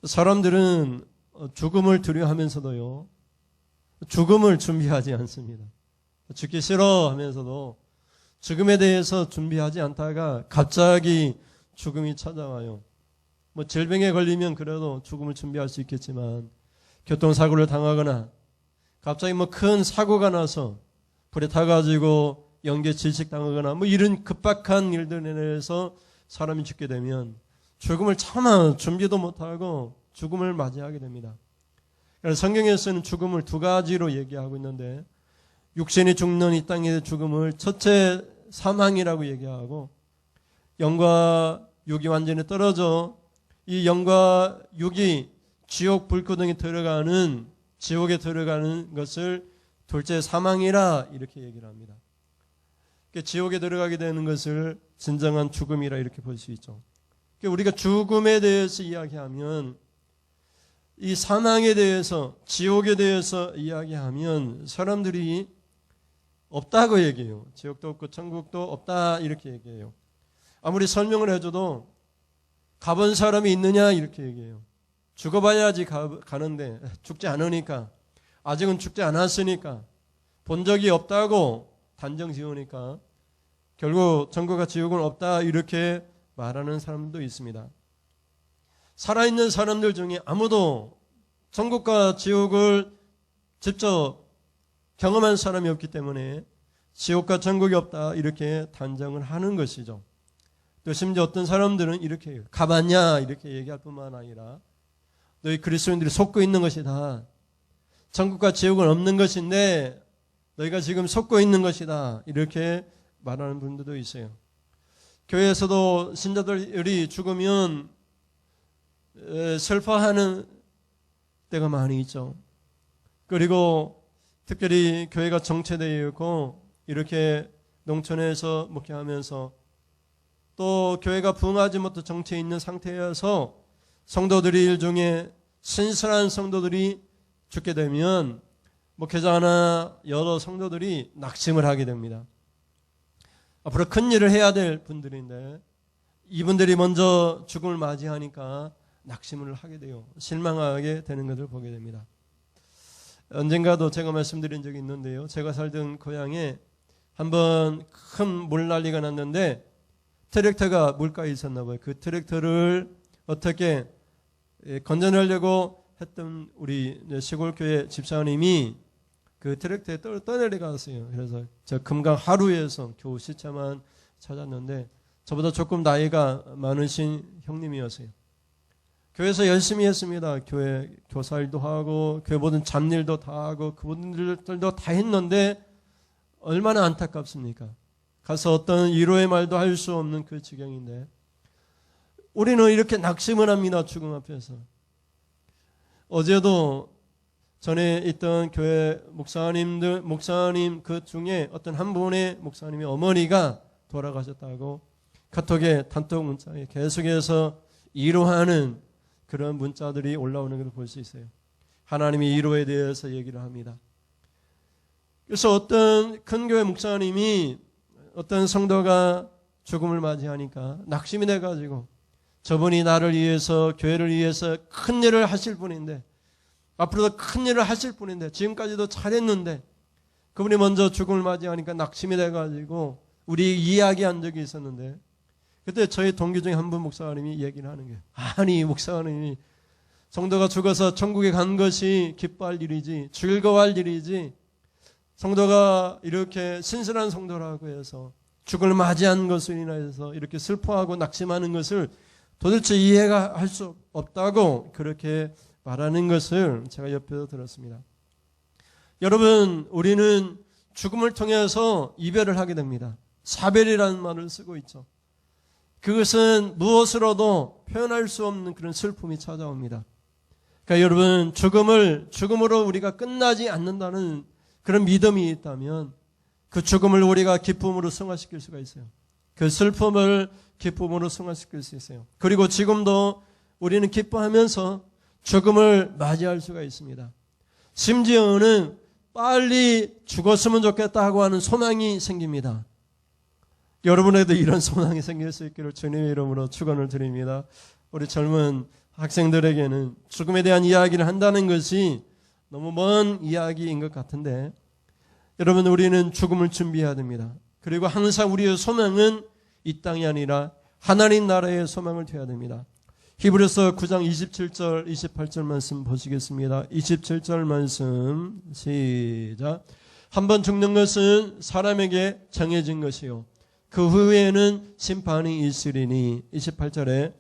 사람들은 죽음을 두려워하면서도요, 죽음을 준비하지 않습니다. 죽기 싫어하면서도 죽음에 대해서 준비하지 않다가 갑자기 죽음이 찾아와요. 뭐 질병에 걸리면 그래도 죽음을 준비할 수 있겠지만, 교통사고를 당하거나 갑자기 뭐 큰 사고가 나서 불에 타가지고 연계 질식당하거나 뭐 이런 급박한 일들에 대해서 사람이 죽게 되면 죽음을 차마 준비도 못하고 죽음을 맞이하게 됩니다. 그래서 성경에서는 죽음을 두 가지로 얘기하고 있는데, 육신이 죽는 이 땅의 죽음을 첫째 사망이라고 얘기하고, 영과 육이 완전히 떨어져 이 영과 육이 지옥 불구덩이에 들어가는, 지옥에 들어가는 것을 둘째 사망이라 이렇게 얘기를 합니다. 지옥에 들어가게 되는 것을 진정한 죽음이라 이렇게 볼 수 있죠. 우리가 죽음에 대해서 이야기하면, 이 사망에 대해서, 지옥에 대해서 이야기하면 사람들이 없다고 얘기해요. 지옥도 없고 천국도 없다 이렇게 얘기해요. 아무리 설명을 해줘도 가본 사람이 있느냐 이렇게 얘기해요. 죽어봐야지 가는데 죽지 않으니까, 아직은 죽지 않았으니까, 본 적이 없다고 단정 지으니까 결국 천국과 지옥은 없다 이렇게 말하는 사람도 있습니다. 살아있는 사람들 중에 아무도 천국과 지옥을 직접 경험한 사람이 없기 때문에 지옥과 천국이 없다 이렇게 단정을 하는 것이죠. 또 심지어 어떤 사람들은 이렇게 해요. 가봤냐 이렇게 얘기할 뿐만 아니라, 너희 그리스도인들이 속고 있는 것이다. 천국과 지옥은 없는 것인데 너희가 지금 속고 있는 것이다 이렇게 말하는 분들도 있어요. 교회에서도 신자들이 죽으면 슬퍼하는 때가 많이 있죠. 그리고 특별히 교회가 정체되어 있고 이렇게 농촌에서 목회하면서 또 교회가 부흥하지 못해 정체해 있는 상태여서 성도들이 일종의 신실한 성도들이 죽게 되면 목회자나 여러 성도들이 낙심을 하게 됩니다. 앞으로 큰 일을 해야 될 분들인데 이분들이 먼저 죽음을 맞이하니까 낙심을 하게 돼요. 실망하게 되는 것을 보게 됩니다. 언젠가도 제가 말씀드린 적이 있는데요. 제가 살던 고향에 한번 큰 물난리가 났는데 트랙터가 물가에 있었나 봐요. 그 트랙터를 어떻게 건져내려고 했던 우리 시골교회 집사님이 그 트랙터에 떠내려갔어요. 그래서 저 금강 하루에서 겨우 시차만 찾았는데 저보다 조금 나이가 많으신 형님이었어요. 교회에서 열심히 했습니다. 교회 교사일도 하고 교회 모든 잡일도 다 하고 그분들도 다 했는데 얼마나 안타깝습니까? 가서 어떤 위로의 말도 할 수 없는 그 지경인데 우리는 이렇게 낙심을 합니다. 죽음 앞에서. 어제도 전에 있던 교회 목사님 그 중에 어떤 한 분의 목사님의 어머니가 돌아가셨다고 카톡에 단톡 문자에 계속해서 위로하는 그런 문자들이 올라오는 것을 볼 수 있어요. 하나님이 위로에 대해서 얘기를 합니다. 그래서 어떤 큰 교회 목사님이 어떤 성도가 죽음을 맞이하니까 낙심이 돼가지고 저분이 나를 위해서 교회를 위해서 큰 일을 하실 분인데 앞으로도 큰 일을 하실 분인데 지금까지도 잘했는데 그분이 먼저 죽음을 맞이하니까 낙심이 돼가지고 우리 이야기한 적이 있었는데 그때 저희 동기 중에 한 분 목사님이 얘기를 하는 게 아니 목사님이 성도가 죽어서 천국에 간 것이 기뻐할 일이지 즐거워할 일이지 성도가 이렇게 신실한 성도라고 해서 죽음을 맞이한 것을 인하여서 이렇게 슬퍼하고 낙심하는 것을 도대체 이해가 할 수 없다고 그렇게 말하는 것을 제가 옆에서 들었습니다. 여러분 우리는 죽음을 통해서 이별을 하게 됩니다. 사별이라는 말을 쓰고 있죠. 그것은 무엇으로도 표현할 수 없는 그런 슬픔이 찾아옵니다. 그러니까 여러분 죽음으로 우리가 끝나지 않는다는 그런 믿음이 있다면 그 죽음을 우리가 기쁨으로 승화시킬 수가 있어요. 그 슬픔을 기쁨으로 승화시킬 수 있어요. 그리고 지금도 우리는 기뻐하면서 죽음을 맞이할 수가 있습니다. 심지어는 빨리 죽었으면 좋겠다고 하는 소망이 생깁니다. 여러분에도 이런 소망이 생길 수 있기를 주님의 이름으로 축원을 드립니다. 우리 젊은 학생들에게는 죽음에 대한 이야기를 한다는 것이 너무 먼 이야기인 것 같은데, 여러분, 우리는 죽음을 준비해야 됩니다. 그리고 항상 우리의 소망은 이 땅이 아니라 하나님 나라의 소망을 둬야 됩니다. 히브리서 9장 27절 28절 말씀 보시겠습니다. 27절 말씀 시작. 한번 죽는 것은 사람에게 정해진 것이요 그 후에는 심판이 있으리니. 28절에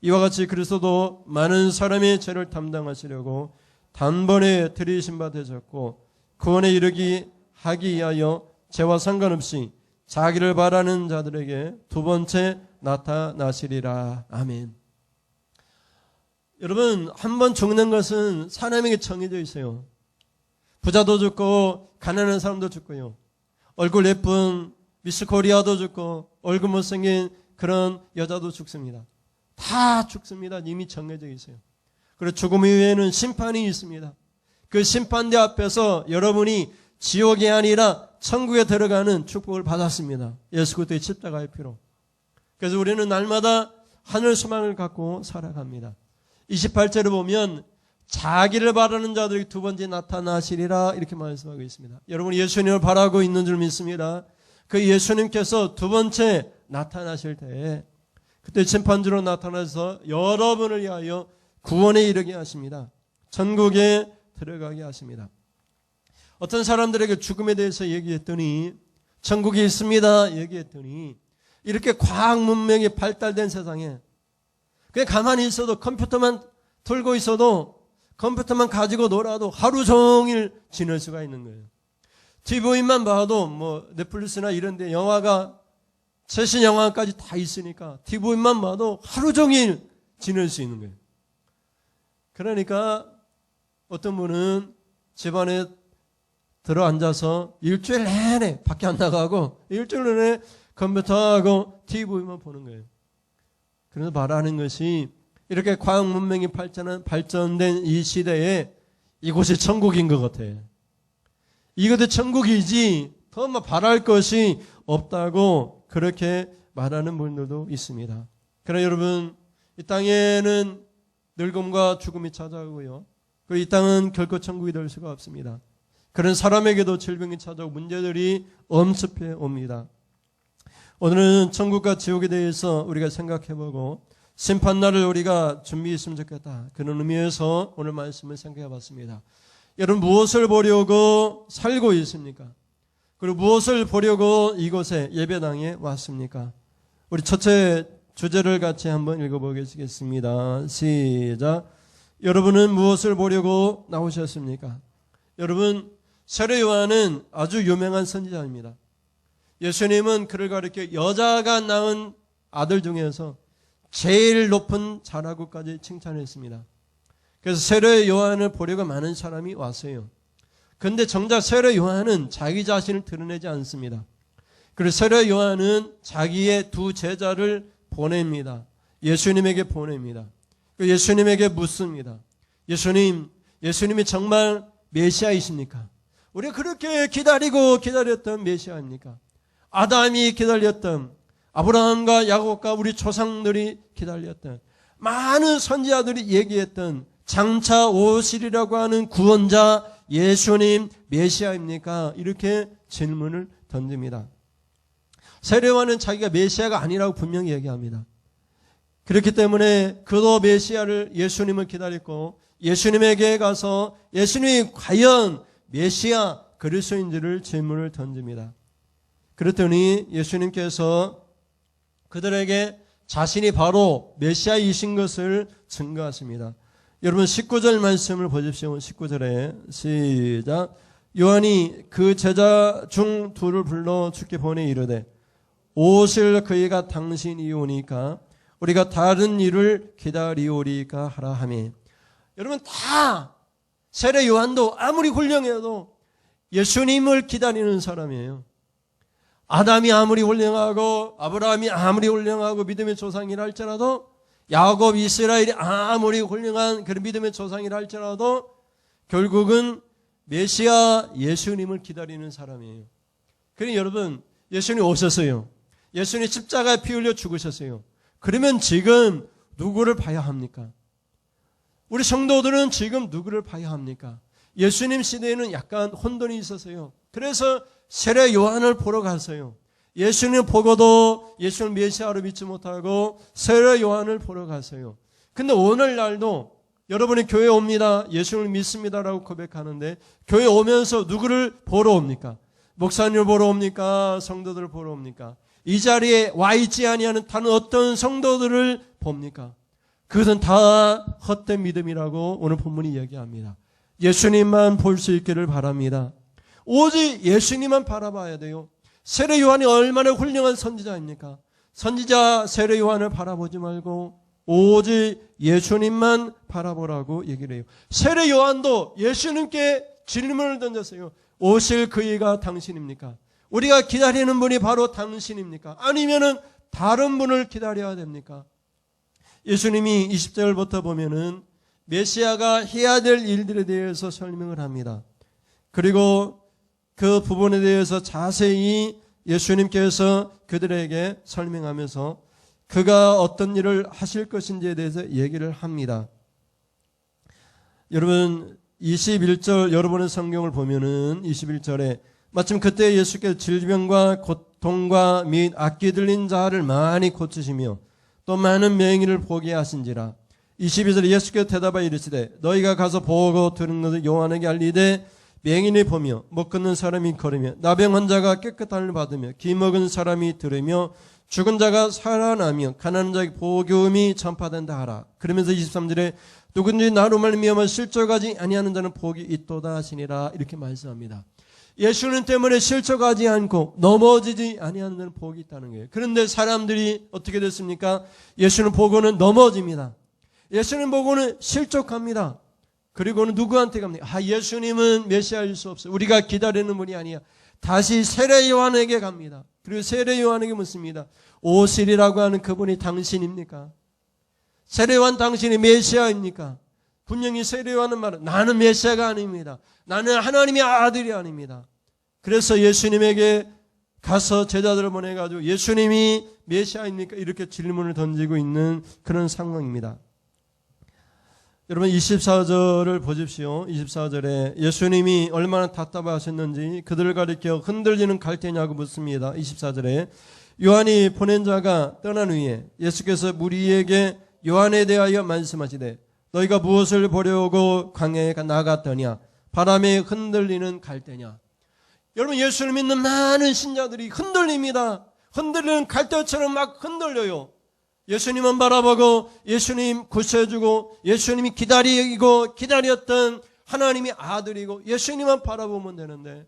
이와 같이 그리스도도 많은 사람의 죄를 담당하시려고 단번에 들이신 바 되셨고 구원에 이르기 하기 위하여 죄와 상관없이 자기를 바라는 자들에게 두 번째 나타나시리라. 아멘. 여러분, 한 번 죽는 것은 사람에게 정해져 있어요. 부자도 죽고 가난한 사람도 죽고요. 얼굴 예쁜 미스 코리아도 죽고 얼굴 못생긴 그런 여자도 죽습니다. 다 죽습니다. 이미 정해져 있어요. 그리고 죽음 이후에는 심판이 있습니다. 그 심판대 앞에서 여러분이 지옥이 아니라 천국에 들어가는 축복을 받았습니다. 예수 그리스도의 십자가의 피로. 그래서 우리는 날마다 하늘 소망을 갖고 살아갑니다. 28절을 보면 자기를 바라는 자들이 두 번째 나타나시리라 이렇게 말씀하고 있습니다. 여러분, 예수님을 바라고 있는 줄 믿습니다. 그 예수님께서 두 번째 나타나실 때에 그때 심판주로 나타나서 여러분을 위하여 구원에 이르게 하십니다. 천국에 들어가게 하십니다. 어떤 사람들에게 죽음에 대해서 얘기했더니 천국이 있습니다 얘기했더니 이렇게 과학 문명이 발달된 세상에 그냥 가만히 있어도 컴퓨터만 틀고 있어도 컴퓨터만 가지고 놀아도 하루 종일 지낼 수가 있는 거예요. TV만 봐도 뭐 넷플릭스나 이런 데 영화가 최신 영화까지 다 있으니까 TV만 봐도 하루 종일 지낼 수 있는 거예요. 그러니까 어떤 분은 집안에 들어 앉아서 일주일 내내 밖에 안 나가고 일주일 내내 컴퓨터하고 TV만 보는 거예요. 그래서 말하는 것이 이렇게 과학 문명이 발전된 이 시대에 이곳이 천국인 것 같아요. 이것도 천국이지 더 바랄 것이 없다고 그렇게 말하는 분들도 있습니다. 그러나 여러분, 이 땅에는 늙음과 죽음이 찾아오고요. 그리고 이 땅은 결코 천국이 될 수가 없습니다. 그런 사람에게도 질병이 찾아오고 문제들이 엄습해 옵니다. 오늘은 천국과 지옥에 대해서 우리가 생각해보고 심판날을 우리가 준비했으면 좋겠다. 그런 의미에서 오늘 말씀을 생각해 봤습니다. 여러분, 무엇을 보려고 살고 있습니까? 그리고 무엇을 보려고 이곳에 예배당에 왔습니까? 우리 첫째 주제를 같이 한번 읽어보겠습니다. 시작. 여러분은 무엇을 보려고 나오셨습니까? 여러분, 세례 요한은 아주 유명한 선지자입니다. 예수님은 그를 가리켜 여자가 낳은 아들 중에서 제일 높은 자라고까지 칭찬했습니다. 그래서 세례 요한을 보려고 많은 사람이 왔어요. 그런데 정작 세례 요한은 자기 자신을 드러내지 않습니다. 그래서 세례 요한은 자기의 두 제자를 보냅니다. 예수님에게 보냅니다. 예수님에게 묻습니다. 예수님이 정말 메시아이십니까? 우리가 그렇게 기다렸던 메시아입니까? 아담이 기다렸던, 아브라함과 야곱과 우리 조상들이 기다렸던, 많은 선지자들이 얘기했던 장차 오시리라고 하는 구원자 예수님 메시아입니까? 이렇게 질문을 던집니다. 세례 요한은 자기가 메시아가 아니라고 분명히 얘기합니다. 그렇기 때문에 그도 메시아를, 예수님을 기다렸고 예수님에게 가서 예수님이 과연 메시아 그리스도인지를 질문을 던집니다. 그랬더니 예수님께서 그들에게 자신이 바로 메시아이신 것을 증거하십니다. 여러분, 19절 말씀을 보십시오. 19절에 시작. 요한이 그 제자 중 둘을 불러 주께 보내 이르되 오실 그이가 당신이 오니까 우리가 다른 일을 기다리오리까 하라 하매. 여러분, 다 세례 요한도 아무리 훌륭해도 예수님을 기다리는 사람이에요. 아담이 아무리 훌륭하고 아브라함이 아무리 훌륭하고 믿음의 조상이라 할지라도, 야곱, 이스라엘이 아무리 훌륭한 그런 믿음의 조상이라 할지라도 결국은 메시아 예수님을 기다리는 사람이에요. 그러니 여러분, 예수님 오셨어요. 예수님 십자가에 피 흘려 죽으셨어요. 그러면 지금 누구를 봐야 합니까? 우리 성도들은 지금 누구를 봐야 합니까? 예수님 시대에는 약간 혼돈이 있었어요. 그래서 세례 요한을 보러 갔어요. 예수님 보고도 예수를 메시아로 믿지 못하고 세례 요한을 보러 갔어요. 근데 오늘날도 여러분이 교회 옵니다. 예수를 믿습니다라고 고백하는데 교회 오면서 누구를 보러 옵니까? 목사님을 보러 옵니까? 성도들을 보러 옵니까? 이 자리에 와 있지 아니하는 다른 어떤 성도들을 봅니까? 그것은 다 헛된 믿음이라고 오늘 본문이 얘기합니다. 예수님만 볼 수 있기를 바랍니다. 오직 예수님만 바라봐야 돼요. 세례 요한이 얼마나 훌륭한 선지자입니까? 선지자 세례 요한을 바라보지 말고 오직 예수님만 바라보라고 얘기를 해요. 세례 요한도 예수님께 질문을 던졌어요. 오실 그이가 당신입니까? 우리가 기다리는 분이 바로 당신입니까? 아니면은 다른 분을 기다려야 됩니까? 예수님이 20절부터 보면은 메시아가 해야 될 일들에 대해서 설명을 합니다. 그리고 그 부분에 대해서 자세히 예수님께서 그들에게 설명하면서 그가 어떤 일을 하실 것인지에 대해서 얘기를 합니다. 여러분 21절 여러분의 성경을 보면은 21절에 마침 그때 예수께서 질병과 고통과 및 악기 들린 자를 많이 고치시며 또 많은 맹인을 보게 하신지라. 22절에 예수께서 대답하여 이르시되 너희가 가서 보고 들은 것을 요한에게 알리되 맹인이 보며 못 걷는 사람이 걸으며 나병 환자가 깨끗함을 받으며 기 먹은 사람이 들으며 죽은 자가 살아나며 가난한 자에게 복음이 전파된다 하라. 그러면서 23절에 누구든지 나로 말미암아 실족하지 아니하는 자는 복이 있도다 하시니라. 이렇게 말씀합니다. 예수님 때문에 실족하지 않고 넘어지지 아니하는 자는 복이 있다는 거예요. 그런데 사람들이 어떻게 됐습니까? 예수님 보고는 넘어집니다. 예수님 보고는 실족합니다. 그리고는 누구한테 갑니까? 예수님은 메시아일 수 없어요. 우리가 기다리는 분이 아니야. 다시 세례 요한에게 갑니다. 그리고 세례 요한에게 묻습니다. 오실이라고 하는 그분이 당신입니까? 세례 요한 당신이 메시아입니까? 분명히 세례 요한은 말은 나는 메시아가 아닙니다. 나는 하나님의 아들이 아닙니다. 그래서 예수님에게 가서 제자들을 보내가지고 예수님이 메시아입니까? 이렇게 질문을 던지고 있는 그런 상황입니다. 여러분 24절을 보십시오. 24절에 예수님이 얼마나 답답하셨는지 그들을 가리켜 흔들리는 갈대냐고 묻습니다. 24절에 요한이 보낸 자가 떠난 후에 예수께서 무리에게 요한에 대하여 말씀하시되 너희가 무엇을 보려고 광야에 나갔더냐? 바람에 흔들리는 갈대냐? 여러분 예수를 믿는 많은 신자들이 흔들립니다. 흔들리는 갈대처럼 막 흔들려요. 예수님은 바라보고 예수님 구세주고 예수님이 기다리고 기다렸던 하나님의 아들이고 예수님만 바라보면 되는데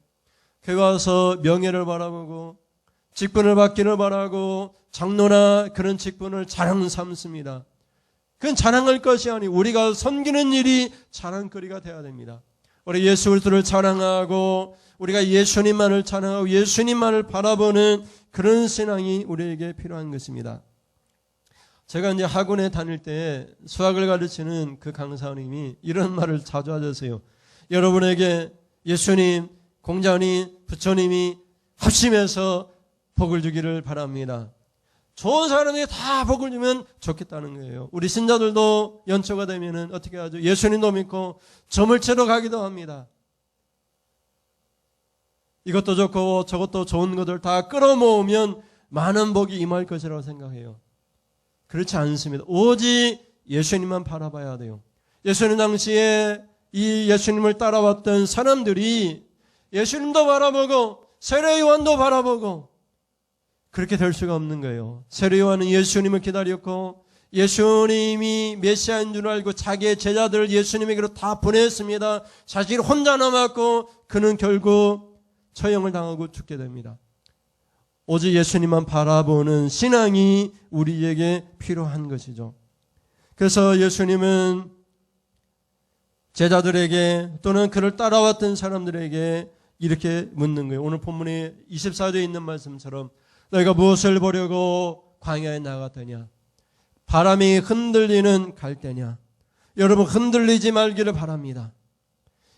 교회 와서 명예를 바라보고 직분을 받기를 바라고 장로나 그런 직분을 자랑 삼습니다. 그건 자랑할 것이 아니고 우리가 섬기는 일이 자랑거리가 되어야 됩니다. 우리 예수 그리스도를 자랑하고 우리가 예수님만을 자랑하고 예수님만을 바라보는 그런 신앙이 우리에게 필요한 것입니다. 제가 이제 학원에 다닐 때 수학을 가르치는 그 강사님이 이런 말을 자주 하셨어요. 여러분에게 예수님, 공자님, 부처님이 합심해서 복을 주기를 바랍니다. 좋은 사람에게 다 복을 주면 좋겠다는 거예요. 우리 신자들도 연초가 되면은 어떻게 하죠? 예수님도 믿고 점을 채러 가기도 합니다. 이것도 좋고 저것도 좋은 것들 다 끌어모으면 많은 복이 임할 것이라고 생각해요. 그렇지 않습니다. 오직 예수님만 바라봐야 돼요. 예수님 당시에 이 예수님을 따라왔던 사람들이 예수님도 바라보고 세례 요한도 바라보고 그렇게 될 수가 없는 거예요. 세례 요한은 예수님을 기다렸고 예수님이 메시아인 줄 알고 자기의 제자들을 예수님에게로 다 보냈습니다. 사실 혼자 남았고 그는 결국 처형을 당하고 죽게 됩니다. 오직 예수님만 바라보는 신앙이 우리에게 필요한 것이죠. 그래서 예수님은 제자들에게 또는 그를 따라왔던 사람들에게 이렇게 묻는 거예요. 오늘 본문에 24절에 있는 말씀처럼 너희가 무엇을 보려고 광야에 나갔더냐? 바람이 흔들리는 갈대냐? 여러분 흔들리지 말기를 바랍니다.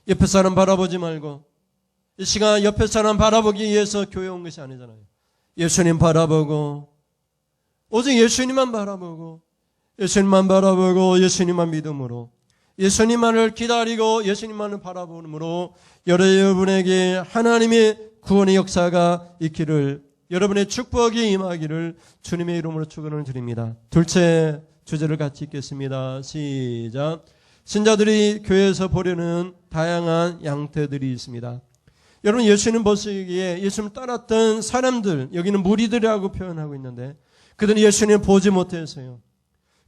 옆에 사람 바라보지 말고 이 시간 옆에 사람 바라보기 위해서 교회 온 것이 아니잖아요. 예수님 바라보고 오직 예수님만 바라보고 예수님만 바라보고 예수님만 믿음으로 예수님만을 기다리고 예수님만을 바라보므로 여러분에게 하나님의 구원의 역사가 있기를, 여러분의 축복이 임하기를 주님의 이름으로 축원을 드립니다. 둘째 주제를 같이 읽겠습니다. 시작. 신자들이 교회에서 보려는 다양한 양태들이 있습니다. 여러분, 예수님 보시기에 예수님 따랐던 사람들, 여기는 무리들이라고 표현하고 있는데, 그들은 예수님 보지 못했어요.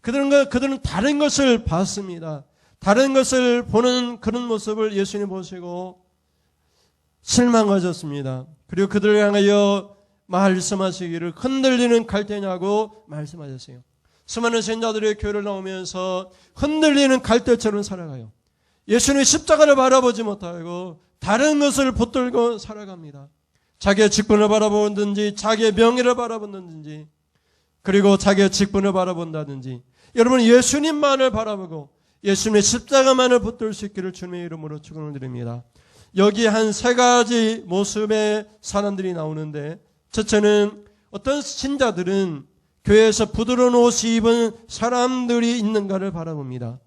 그들은 다른 것을 봤습니다. 다른 것을 보는 그런 모습을 예수님 보시고 실망하셨습니다. 그리고 그들을 향하여 말씀하시기를 흔들리는 갈대냐고 말씀하셨어요. 수많은 신자들의 교회를 나오면서 흔들리는 갈대처럼 살아가요. 예수님의 십자가를 바라보지 못하고 다른 것을 붙들고 살아갑니다. 자기의 직분을 바라본든지 자기의 명예를 바라본든지 그리고 자기의 직분을 바라본다든지, 여러분 예수님만을 바라보고 예수님의 십자가만을 붙들 수 있기를 주님의 이름으로 축원을 드립니다. 여기 한 세 가지 모습의 사람들이 나오는데, 첫째는 어떤 신자들은 교회에서 부드러운 옷을 입은 사람들이 있는가를 바라봅니다.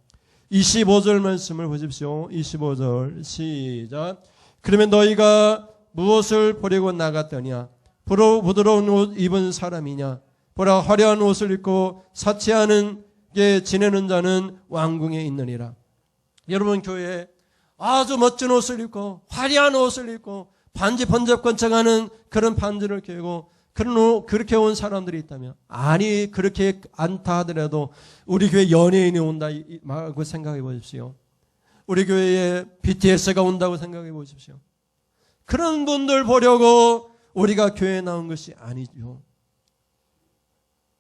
25절 말씀을 보십시오. 25절 시작. 그러면 너희가 무엇을 보려고 나갔더냐? 부드러운 옷 입은 사람이냐? 보라, 화려한 옷을 입고 사치하는 게 지내는 자는 왕궁에 있느니라. 여러분, 교회에 아주 멋진 옷을 입고 화려한 옷을 입고 반지 번쩍번쩍하는 그런 반지를 끼고 그렇게 온 사람들이 있다면, 아니 그렇게 않다 하더라도 우리 교회 연예인이 온다고 생각해 보십시오. 우리 교회에 BTS가 온다고 생각해 보십시오. 그런 분들 보려고 우리가 교회에 나온 것이 아니죠.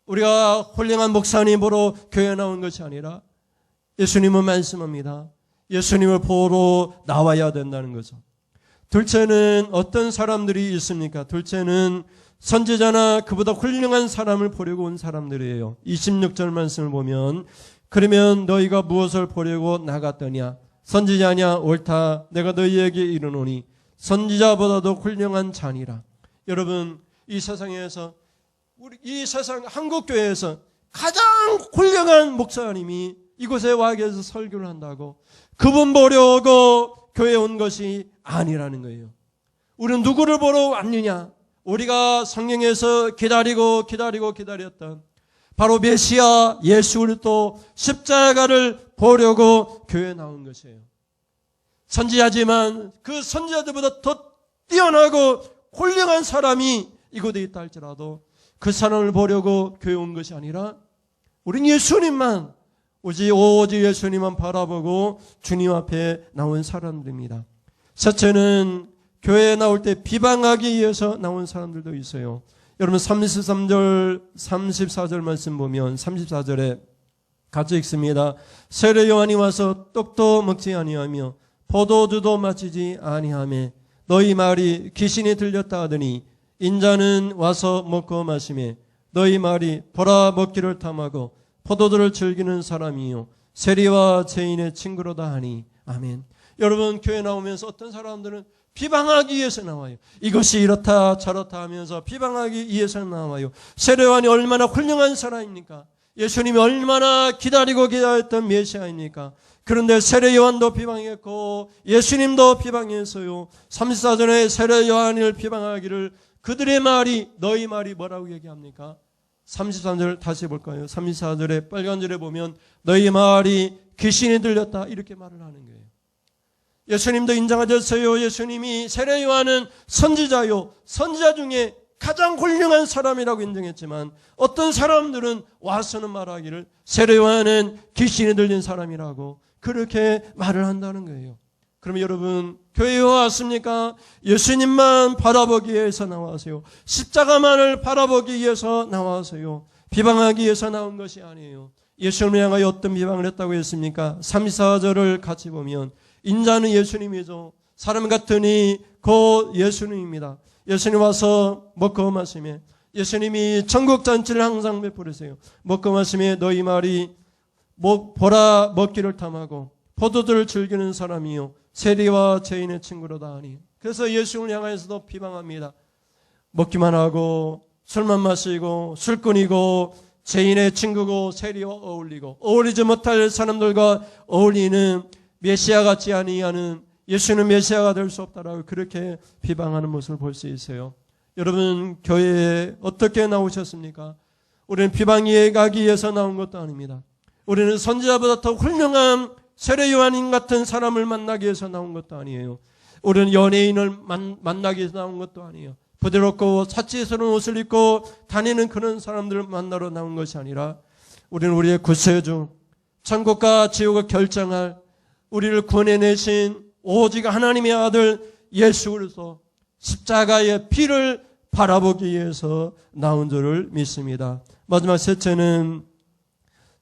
우리가 훌륭한 목사님 보러 교회에 나온 것이 아니라 예수님은 말씀합니다. 예수님을 보러 나와야 된다는 거죠. 둘째는 어떤 사람들이 있습니까? 둘째는 선지자나 그보다 훌륭한 사람을 보려고 온 사람들이에요. 26절 말씀을 보면, 그러면 너희가 무엇을 보려고 나갔더냐? 선지자냐? 옳다. 내가 너희에게 이르노니 선지자보다도 훌륭한 자니라. 여러분, 이 세상에서 이 세상 한국교회에서 가장 훌륭한 목사님이 이곳에 와 계셔서 설교를 한다고 그분 보려고 교회에 온 것이 아니라는 거예요. 우리는 누구를 보러 왔느냐? 우리가 성경에서 기다렸던 바로 메시아 예수 그리스도 십자가를 보려고 교회에 나온 것이에요. 선지자지만 그 선지자들보다 더 뛰어나고 훌륭한 사람이 이곳에 있다 할지라도 그 사람을 보려고 교회에 온 것이 아니라 우린 예수님만, 오직 예수님만 바라보고 주님 앞에 나온 사람들입니다. 셋째는 교회에 나올 때 비방하기 위해서 나온 사람들도 있어요. 여러분 33절 34절 말씀 보면 34절에 같이 읽습니다. 세례 요한이 와서 떡도 먹지 아니하며 포도주도 마시지 아니하며 너희 말이 귀신이 들렸다 하더니 인자는 와서 먹고 마시며 너희 말이 보라 먹기를 탐하고 포도주를 즐기는 사람이요 세리와 죄인의 친구로다 하니 아멘. 여러분, 교회 나오면서 어떤 사람들은 비방하기 위해서 나와요. 이것이 이렇다 저렇다 하면서 비방하기 위해서 나와요. 세례 요한이 얼마나 훌륭한 사람입니까? 예수님이 얼마나 기다렸던 메시아입니까? 그런데 세례 요한도 비방했고 예수님도 비방했어요. 34절에 세례 요한을 비방하기를 그들의 말이, 너희 말이 뭐라고 얘기합니까? 33절 다시 볼까요? 34절에 빨간 줄에 보면 너희 말이 귀신이 들렸다 이렇게 말을 하는 거예요. 예수님도 인정하셨어요. 예수님이 세례 요한은 선지자요, 선지자 중에 가장 훌륭한 사람이라고 인정했지만 어떤 사람들은 와서는 말하기를 세례 요한은 귀신이 들린 사람이라고 그렇게 말을 한다는 거예요. 그럼 여러분, 교회에 왔습니까? 예수님만 바라보기 위해서 나와서요. 십자가만을 바라보기 위해서 나와서요. 비방하기 위해서 나온 것이 아니에요. 예수님을 향하여 어떤 비방을 했다고 했습니까? 34절을 같이 보면 인자는 예수님이죠. 사람 같으니 곧 예수님입니다. 예수님 와서 먹고 마시며 예수님이 천국잔치를 항상 베푸르세요. 먹고 마시며 너희 말이 보라 먹기를 탐하고 포도주를 즐기는 사람이요 세리와 죄인의 친구로다 하니. 그래서 예수님을 향해서도 비방합니다. 먹기만 하고 술만 마시고 술꾼이고 죄인의 친구고 세리와 어울리고 어울리지 못할 사람들과 어울리는 메시아 같지 아니하는 예수는 메시아가 될 수 없다라고 그렇게 비방하는 모습을 볼 수 있어요. 여러분 교회에 어떻게 나오셨습니까? 우리는 비방하기 위해서 나온 것도 아닙니다. 우리는 선지자보다 더 훌륭한 세례 요한인 같은 사람을 만나기 위해서 나온 것도 아니에요. 우리는 연예인을 만나기 위해서 나온 것도 아니에요. 부드럽고 사치스러운 옷을 입고 다니는 그런 사람들을 만나러 나온 것이 아니라 우리는 우리의 구세주, 천국과 지옥을 결정할 우리를 구원해내신 오직 하나님의 아들 예수 그리스도 십자가의 피를 바라보기 위해서 나온 줄을 믿습니다. 마지막 셋째는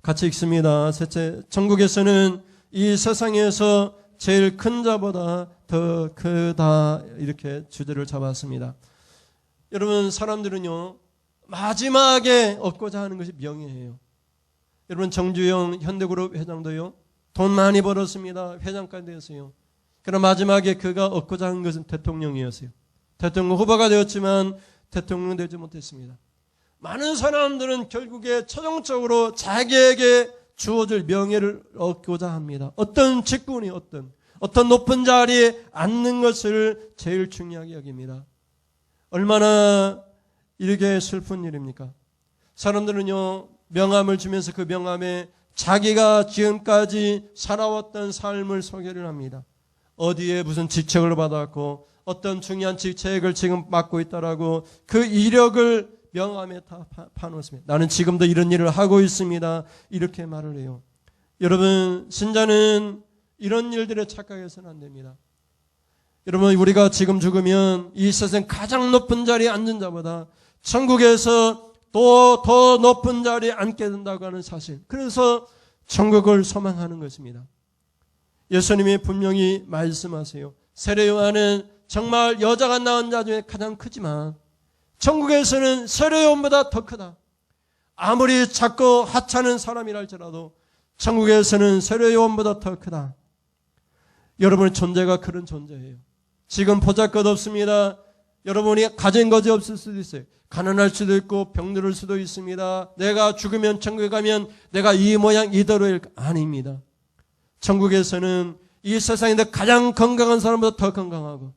같이 읽습니다. 셋째, 천국에서는 이 세상에서 제일 큰 자보다 더 크다 이렇게 주제를 잡았습니다. 여러분 사람들은요 마지막에 얻고자 하는 것이 명예예요. 여러분 정주영 현대그룹 회장도요 돈 많이 벌었습니다. 회장까지 되었어요. 그러나 마지막에 그가 얻고자 하는 것은 대통령이었어요. 대통령 후보가 되었지만 대통령 되지 못했습니다. 많은 사람들은 결국에 최종적으로 자기에게 주어질 명예를 얻고자 합니다. 어떤 직분이 어떤 높은 자리에 앉는 것을 제일 중요하게 여깁니다. 얼마나 이렇게 슬픈 일입니까? 사람들은요 명함을 주면서 그 명함에 자기가 지금까지 살아왔던 삶을 소개를 합니다. 어디에 무슨 직책을 받았고 어떤 중요한 직책을 지금 맡고 있다라고 그 이력을 명함에 다 파놓습니다. 나는 지금도 이런 일을 하고 있습니다. 이렇게 말을 해요. 여러분 신자는 이런 일들에 착각해서는 안 됩니다. 여러분 우리가 지금 죽으면 이 세상 가장 높은 자리에 앉은 자보다 천국에서 또 더 높은 자리에 앉게 된다고 하는 사실. 그래서 천국을 소망하는 것입니다. 예수님이 분명히 말씀하세요. 세례 요한은 정말 여자가 낳은 자 중에 가장 크지만 천국에서는 세례 요한보다 더 크다. 아무리 작고 하찮은 사람이라 할지라도 천국에서는 세례 요한보다 더 크다. 여러분의 존재가 그런 존재예요. 지금 보잘것없습니다. 여러분이 가진 것이 없을 수도 있어요. 가난할 수도 있고 병들을 수도 있습니다. 내가 죽으면 천국에 가면 내가 이 모양 이대로일 아닙니다. 천국에서는 이 세상에서 가장 건강한 사람보다 더 건강하고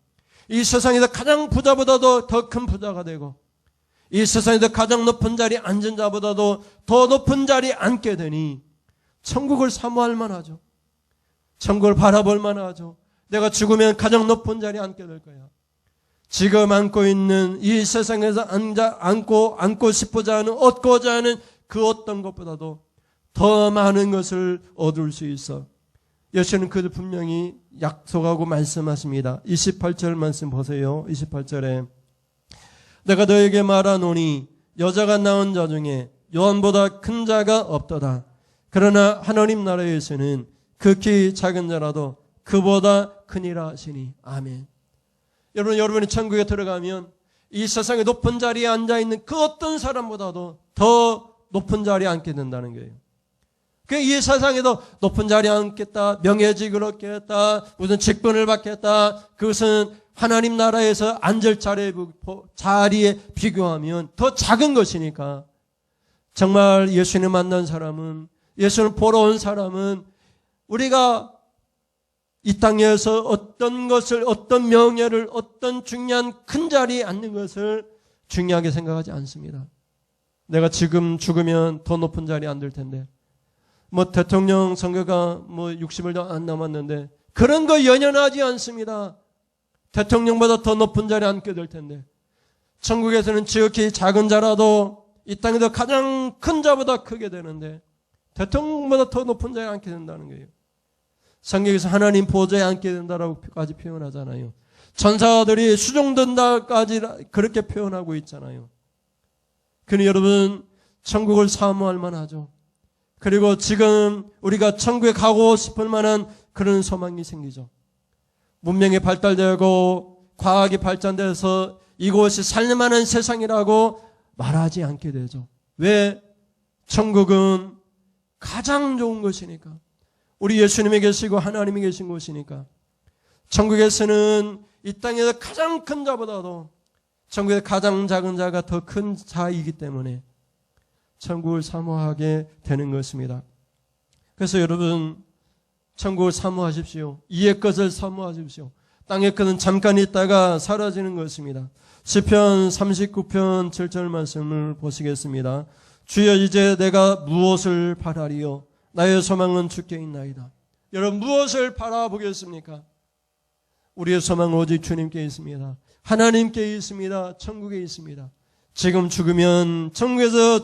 이 세상에서 가장 부자보다도 더 큰 부자가 되고 이 세상에서 가장 높은 자리에 앉은 자보다도 더 높은 자리에 앉게 되니 천국을 사모할 만하죠. 천국을 바라볼 만하죠. 내가 죽으면 가장 높은 자리에 앉게 될 거야. 지금 앉고 있는 이 세상에서 앉고 싶고자 하는 얻고자 하는 그 어떤 것보다도 더 많은 것을 얻을 수 있어. 예수는 그들 분명히 약속하고 말씀하십니다. 28절 말씀 보세요. 28절에 내가 너에게 말하노니 여자가 낳은 자 중에 요한보다 큰 자가 없도다. 그러나 하나님 나라에서는 극히 작은 자라도 그보다 크니라 하시니. 아멘. 여러분이 천국에 들어가면 이 세상의 높은 자리에 앉아있는 그 어떤 사람보다도 더 높은 자리에 앉게 된다는 거예요. 이 세상에도 높은 자리에 앉겠다, 명예직을 얻겠다, 무슨 직분을 받겠다, 그것은 하나님 나라에서 앉을 자리에 비교하면 더 작은 것이니까 정말 예수님 만난 사람은, 예수를 보러 온 사람은 우리가 이 땅에서 어떤 것을, 어떤 명예를, 어떤 중요한 큰 자리에 앉는 것을 중요하게 생각하지 않습니다. 내가 지금 죽으면 더 높은 자리에 앉을 텐데, 대통령 선거가 60일도 안 남았는데, 그런 거 연연하지 않습니다. 대통령보다 더 높은 자리에 앉게 될 텐데, 천국에서는 지극히 작은 자라도 이 땅에서 가장 큰 자보다 크게 되는데, 대통령보다 더 높은 자리에 앉게 된다는 거예요. 성경에서 하나님 보좌에 앉게 된다라고까지 표현하잖아요. 천사들이 수종된다까지 그렇게 표현하고 있잖아요. 그러니 여러분 천국을 사모할 만하죠. 그리고 지금 우리가 천국에 가고 싶을 만한 그런 소망이 생기죠. 문명이 발달되고 과학이 발전돼서 이곳이 살만한 세상이라고 말하지 않게 되죠. 왜? 천국은 가장 좋은 것이니까. 우리 예수님이 계시고 하나님이 계신 곳이니까. 천국에서는 이 땅에서 가장 큰 자보다도 천국에서 가장 작은 자가 더 큰 자이기 때문에 천국을 사모하게 되는 것입니다. 그래서 여러분, 천국을 사모하십시오. 이의 것을 사모하십시오. 땅의 것은 잠깐 있다가 사라지는 것입니다. 시편 39편 7절 말씀을 보시겠습니다. 주여, 이제 내가 무엇을 바라리요? 나의 소망은 주께 있나이다. 여러분, 무엇을 바라보겠습니까? 우리의 소망은 오직 주님께 있습니다. 하나님께 있습니다. 천국에 있습니다. 지금 죽으면 천국에서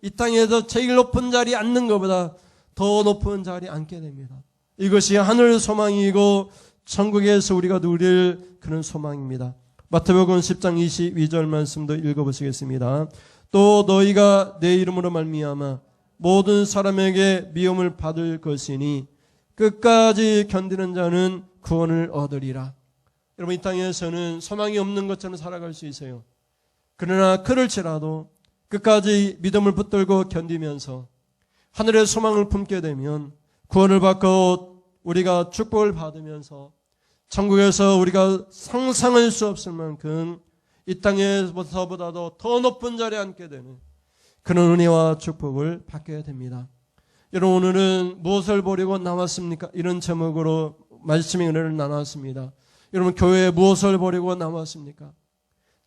이 땅에서 제일 높은 자리에 앉는 것보다 더 높은 자리에 앉게 됩니다. 이것이 하늘 소망이고 천국에서 우리가 누릴 그런 소망입니다. 마태복음 10장 22절 말씀도 읽어보시겠습니다. 또 너희가 내 이름으로 말미암아 모든 사람에게 미움을 받을 것이니 끝까지 견디는 자는 구원을 얻으리라. 여러분, 이 땅에서는 소망이 없는 것처럼 살아갈 수 있어요. 그러나 그럴지라도 끝까지 믿음을 붙들고 견디면서 하늘의 소망을 품게 되면 구원을 받고 우리가 축복을 받으면서 천국에서 우리가 상상할 수 없을 만큼 이 땅에서보다도 더 높은 자리에 앉게 되는 그런 은혜와 축복을 받게 됩니다. 여러분, 오늘은 무엇을 보려고 나왔습니까? 이런 제목으로 말씀의 은혜를 나눴습니다. 여러분, 교회에 무엇을 보려고 나왔습니까?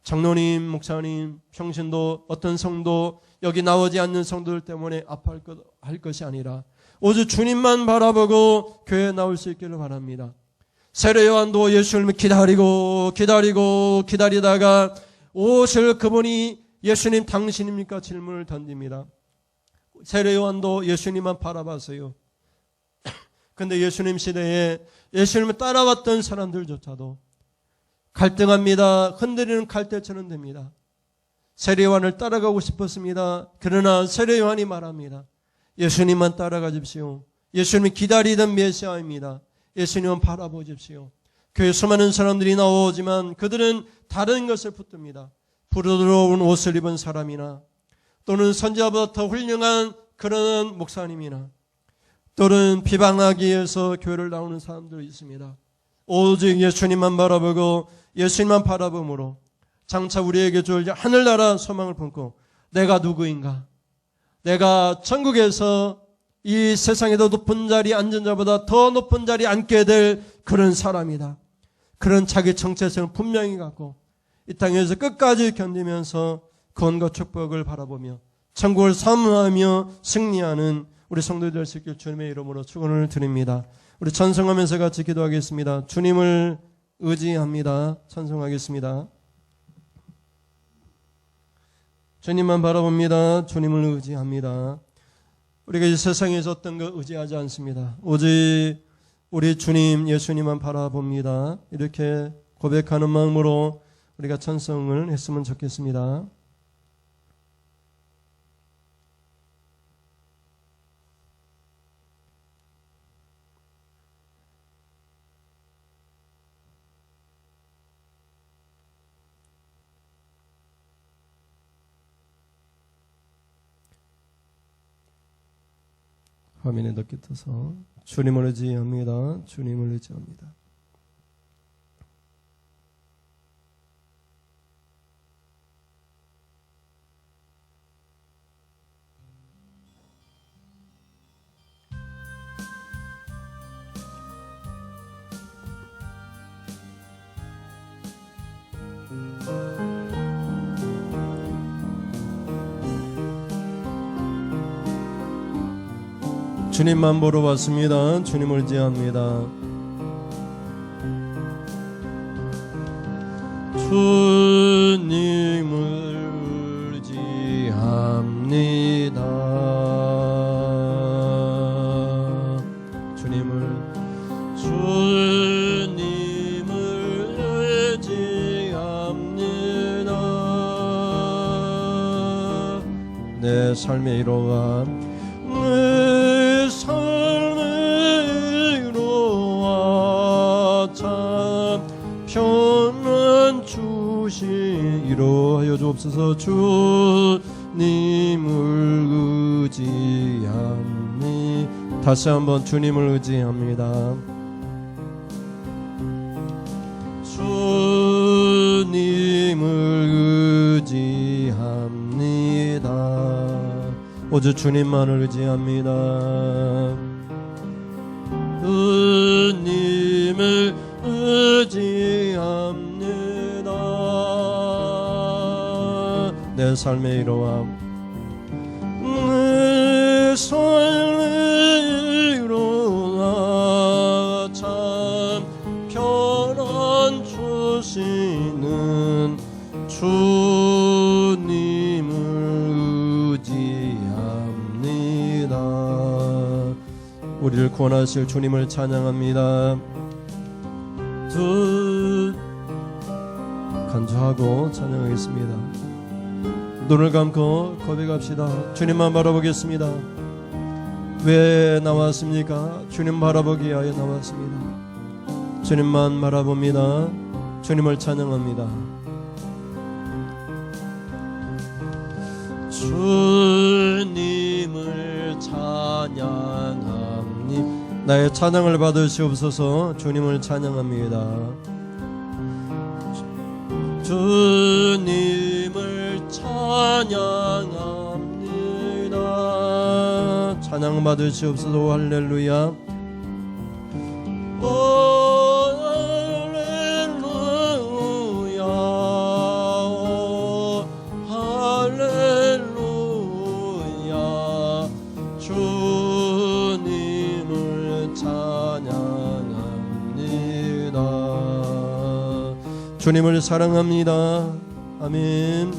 장로님, 목사님, 평신도, 어떤 성도, 여기 나오지 않는 성도들 때문에 아파할 것이 아니라 오직 주님만 바라보고 교회에 나올 수 있기를 바랍니다. 세례 요한도 예수님을 기다리다가 오실 그분이 예수님 당신입니까? 질문을 던집니다. 세례 요한도 예수님만 바라봤어요. 근데 예수님 시대에 예수님을 따라왔던 사람들조차도 갈등합니다. 흔들리는 갈대처럼 됩니다. 세례 요한을 따라가고 싶었습니다. 그러나 세례 요한이 말합니다. 예수님만 따라가십시오. 예수님이 기다리던 메시아입니다. 예수님만 바라보십시오. 교회 수많은 사람들이 나오지만 그들은 다른 것을 붙듭니다. 부드러운 옷을 입은 사람이나 또는 선지자보다 더 훌륭한 그런 목사님이나 또는 비방하기 위해서 교회를 나오는 사람들이 있습니다. 오직 예수님만 바라보고 예수님만 바라봄으로 장차 우리에게 줄 하늘나라 소망을 품고 내가 누구인가? 내가 천국에서 이 세상에도 높은 자리에 앉은 자보다 더 높은 자리에 앉게 될 그런 사람이다. 그런 자기 정체성을 분명히 갖고 이 땅에서 끝까지 견디면서 구원과 축복을 바라보며 천국을 사모하며 승리하는 우리 성도들 될 수 있길 주님의 이름으로 축원을 드립니다. 우리 찬송하면서 같이 기도하겠습니다. 주님을 의지합니다. 찬송하겠습니다. 주님만 바라봅니다. 주님을 의지합니다. 우리가 이 세상에서 어떤 것 의지하지 않습니다. 오직 우리 주님 예수님만 바라봅니다. 이렇게 고백하는 마음으로 우리가 찬송을 했으면 좋겠습니다. 화면에 넣게 떠서 주님을 의지합니다. 주님을 의지합니다. 주님만 보러 왔습니다. 주님을 의지합니다. 주님을 의지합니다. 주님을 의지합니다. 내 삶의 이로와 내 삶의 이로와 참 편안 주시 이로하여 주옵소서. 주님을 의지합니다. 다시 한번 주님을 의지합니다. 주님을 의지합니다. 오직 주님만을 의지합니다. 주님을 의지합니다. 내 삶의 이로와 내 삶의 이로와 참 편안 주시는 주님을 의지합니다. 우리를 구원하실 주님을 찬양합니다. 간주하고 찬양하겠습니다. 눈을 감고 고백합시다. 주님만 바라보겠습니다. 왜 나왔습니까? 주님 바라보기 위하여 나왔습니다. 주님만 바라봅니다. 주님을 찬양합니다. 주님을 찬양합니다. 나의 찬양을 받으시옵소서. 주님을 찬양합니다. 주님을 찬양합니다. 찬양 받으시옵소서. 할렐루야. 오 할렐루야. 오 할렐루야. 주님을 찬양합니다. 주님을 사랑합니다. 아멘.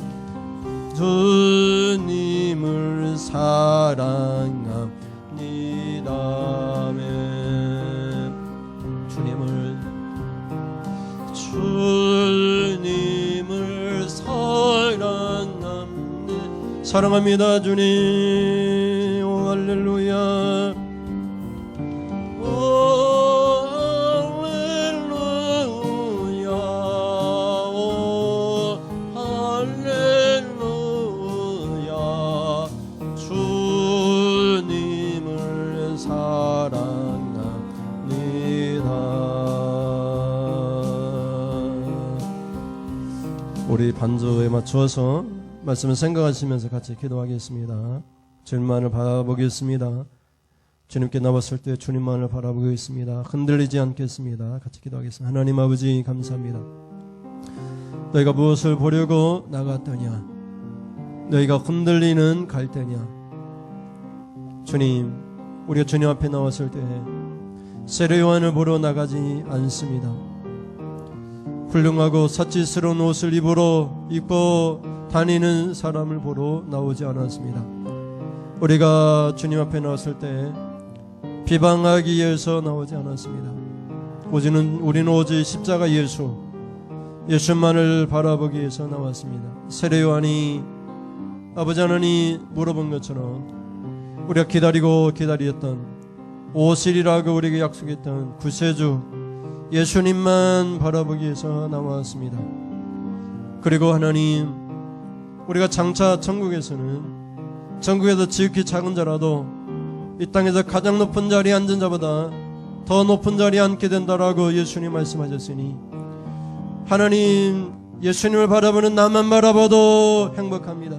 주님을 사랑합니다. 아멘. 주님을 사랑합니다. 주님. 오 할렐루야. 오 할렐루야. 오 할렐루야. 주님을 사랑합니다. 우리 반주에 맞추어서 말씀을 생각하시면서 같이 기도하겠습니다. 주님만을 바라보겠습니다. 주님께 나왔을 때 주님만을 바라보겠습니다. 흔들리지 않겠습니다. 같이 기도하겠습니다. 하나님 아버지 감사합니다. 너희가 무엇을 보려고 나갔더냐? 너희가 흔들리는 갈대냐? 주님, 우리가 주님 앞에 나왔을 때 세례요한을 보러 나가지 않습니다. 훌륭하고 사치스러운 옷을 입고 다니는 사람을 보러 나오지 않았습니다. 우리가 주님 앞에 나왔을 때 비방하기 위해서 나오지 않았습니다. 우리는 오직 십자가 예수만을 바라보기 위해서 나왔습니다. 세례요한이 아버지 하나님 물어본 것처럼 우리가 기다렸던 오실이라고 우리에게 약속했던 구세주 예수님만 바라보기 위해서 나왔습니다. 그리고 하나님, 우리가 장차 천국에서 지극히 작은 자라도 이 땅에서 가장 높은 자리에 앉은 자보다 더 높은 자리에 앉게 된다라고 예수님 말씀하셨으니, 하나님, 예수님을 바라보는 나만 바라봐도 행복합니다.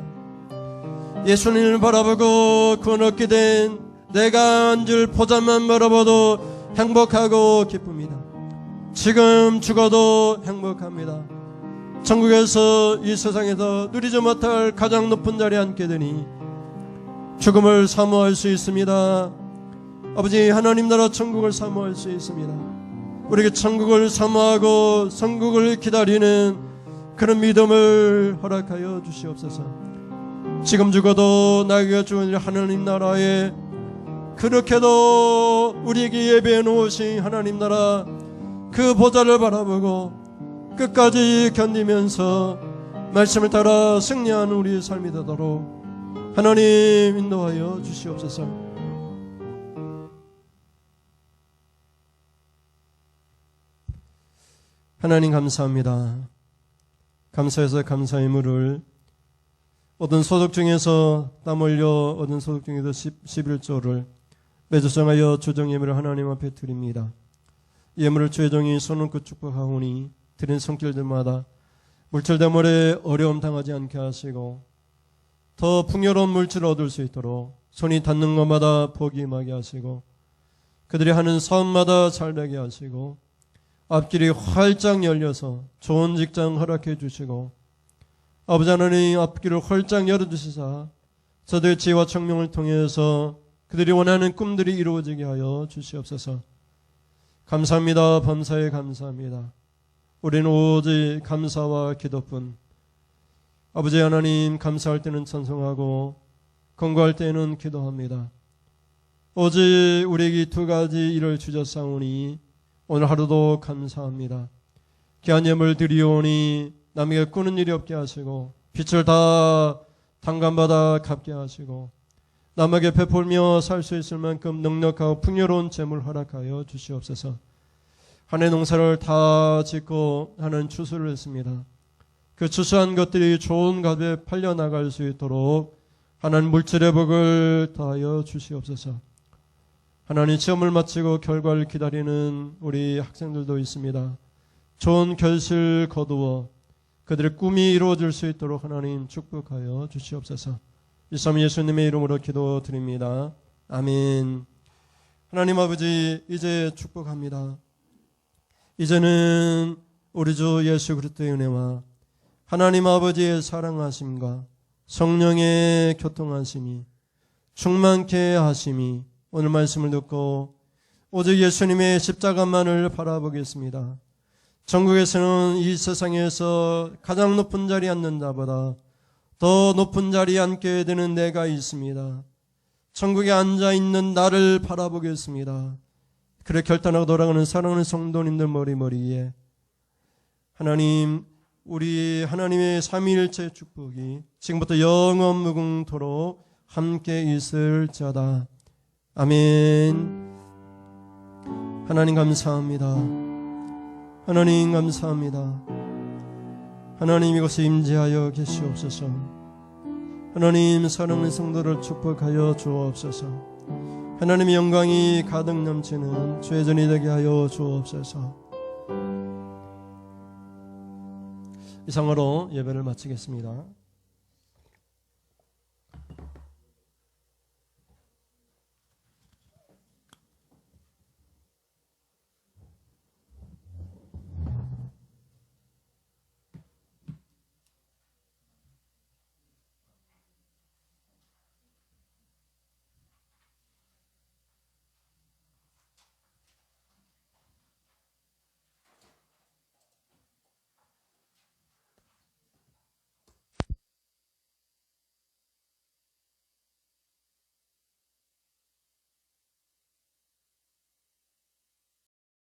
예수님을 바라보고 구원 얻게 된 내가 앉을 보좌만 바라봐도 행복하고 기쁩니다. 지금 죽어도 행복합니다. 천국에서 이 세상에서 누리지 못할 가장 높은 자리에 앉게 되니 죽음을 사모할 수 있습니다. 아버지 하나님 나라 천국을 사모할 수 있습니다. 우리에게 천국을 사모하고 천국을 기다리는 그런 믿음을 허락하여 주시옵소서. 지금 죽어도 나에게 주은 하나님 나라에 그렇게도 우리에게 예배해 놓으신 하나님 나라 그 보좌를 바라보고 끝까지 견디면서 말씀을 따라 승리하는 우리의 삶이 되도록 하나님 인도하여 주시옵소서. 하나님 감사합니다. 감사해서 감사의 물을 얻은 소득 중에서 땀 흘려 얻은 소득 중에서 11조를 매주 정하여 주정 예물을 하나님 앞에 드립니다. 예물을 주의 종이 손을 그 축복하오니 드린 손길들마다 물질대물에 어려움 당하지 않게 하시고 더 풍요로운 물질을 얻을 수 있도록 손이 닿는 것마다 복이 임하게 하시고 그들이 하는 사업마다 잘되게 하시고 앞길이 활짝 열려서 좋은 직장 허락해 주시고 아버지 하나님 앞길을 활짝 열어주시사 저들의 지혜와 청명을 통해서 그들이 원하는 꿈들이 이루어지게 하여 주시옵소서. 감사합니다. 범사에 감사합니다. 우리는 오직 감사와 기도뿐. 아버지 하나님 감사할 때는 찬송하고 건고할 때는 기도합니다. 오직 우리에게 두 가지 일을 주셨사오니 오늘 하루도 감사합니다. 귀한 예물 드리오니 남에게 꾸는 일이 없게 하시고 빛을 다 당감받아 갚게 하시고 남에게 베풀며 살 수 있을 만큼 넉넉하고 풍요로운 재물 허락하여 주시옵소서. 한 해 농사를 다 짓고 하는 추수를 했습니다. 그 추수한 것들이 좋은 값에 팔려나갈 수 있도록 하나님 물질의 복을 더하여 주시옵소서. 하나님 시험을 마치고 결과를 기다리는 우리 학생들도 있습니다. 좋은 결실 거두어 그들의 꿈이 이루어질 수 있도록 하나님 축복하여 주시옵소서. 이삼 예수님의 이름으로 기도드립니다. 아멘. 하나님 아버지 이제 축복합니다. 이제는 우리 주 예수 그리스도의 은혜와 하나님 아버지의 사랑하심과 성령의 교통하심이 충만케 하심이 오늘 말씀을 듣고 오직 예수님의 십자가만을 바라보겠습니다. 전국에서는 이 세상에서 가장 높은 자리에 앉는 자보다 더 높은 자리에 앉게 되는 내가 있습니다. 천국에 앉아있는 나를 바라보겠습니다. 그래 결단하고 돌아가는 사랑하는 성도님들 머리머리에 하나님 우리 하나님의 삼위일체 축복이 지금부터 영원 무궁토록 함께 있을지어다. 아멘. 하나님 감사합니다. 하나님 감사합니다. 하나님 이곳에 임재하여 계시옵소서. 하나님 사랑하는 성도를 축복하여 주옵소서. 하나님의 영광이 가득 넘치는 주의 전이 되게 하여 주옵소서. 이상으로 예배를 마치겠습니다.